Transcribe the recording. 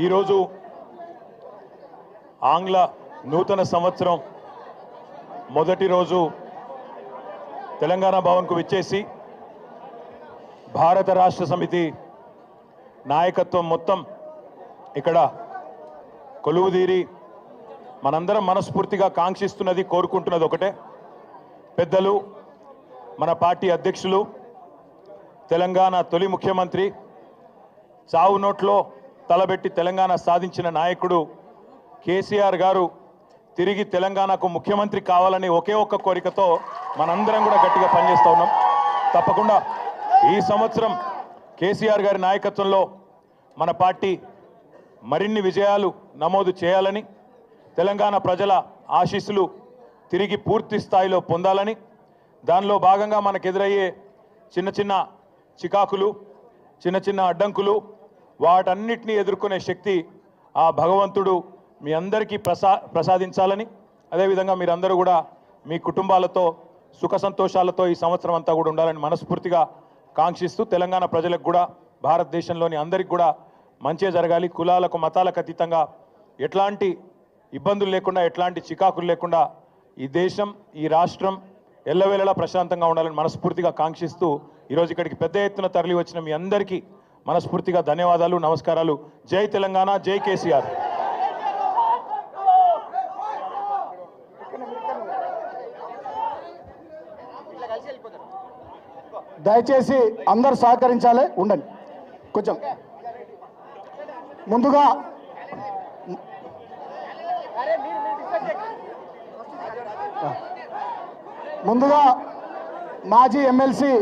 ఈరోజు ఆంగ్ల నూతన సంవత్సరం మొదటి రోజు తెలంగాణ భవన్కు విచ్చేసి భారత రాష్ట్ర సమితి నాయకత్వం మొత్తం ఇక్కడ కొలువుదీరి మనందరం మనస్ఫూర్తిగా కాంక్షిస్తున్నది కోరుకుంటున్నది ఒకటే, పెద్దలు మన పార్టీ అధ్యక్షులు తెలంగాణ తొలి ముఖ్యమంత్రి చావు నోట్లో తలబెట్టి తెలంగాణ సాధించిన నాయకుడు కేసీఆర్ గారు తిరిగి తెలంగాణకు ముఖ్యమంత్రి కావాలని ఒకే ఒక్క కోరికతో మనందరం కూడా గట్టిగా పనిచేస్తూ ఉన్నాం. తప్పకుండా ఈ సంవత్సరం కేసీఆర్ గారి నాయకత్వంలో మన పార్టీ మరిన్ని విజయాలు నమోదు చేయాలని, తెలంగాణ ప్రజల ఆశీస్సులు తిరిగి పూర్తి స్థాయిలో పొందాలని, దానిలో భాగంగా మనకు ఎదురయ్యే చిన్న చిన్న చికాకులు, చిన్న చిన్న అడ్డంకులు, వాటన్నిటినీ ఎదుర్కొనే శక్తి ఆ భగవంతుడు మీ అందరికీ ప్రసాదించాలని, అదేవిధంగా మీరందరూ కూడా మీ కుటుంబాలతో సుఖ సంతోషాలతో ఈ సంవత్సరం అంతా కూడా ఉండాలని మనస్ఫూర్తిగా కాంక్షిస్తూ, తెలంగాణ ప్రజలకు కూడా భారతదేశంలోని అందరికీ కూడా మంచిగా జరగాలి, కులాలకు మతాలకు అతీతంగా ఎట్లాంటి ఇబ్బందులు లేకుండా, ఎట్లాంటి చికాకులు లేకుండా ఈ దేశం, ఈ రాష్ట్రం ఎల్లవేళలా ప్రశాంతంగా ఉండాలని మనస్ఫూర్తిగా కాంక్షిస్తూ ఈరోజు ఇక్కడికి పెద్ద ఎత్తున తరలి వచ్చిన మీ అందరికీ మనస్ఫూర్తిగా ధన్యవాదాలు, నమస్కారాలు. జై తెలంగాణ, జై కేసీఆర్. దయచేసి అందరు సహకరించాలి, ఉండండి కొంచెం. ముందుగా మాజీ ఎమ్మెల్సీ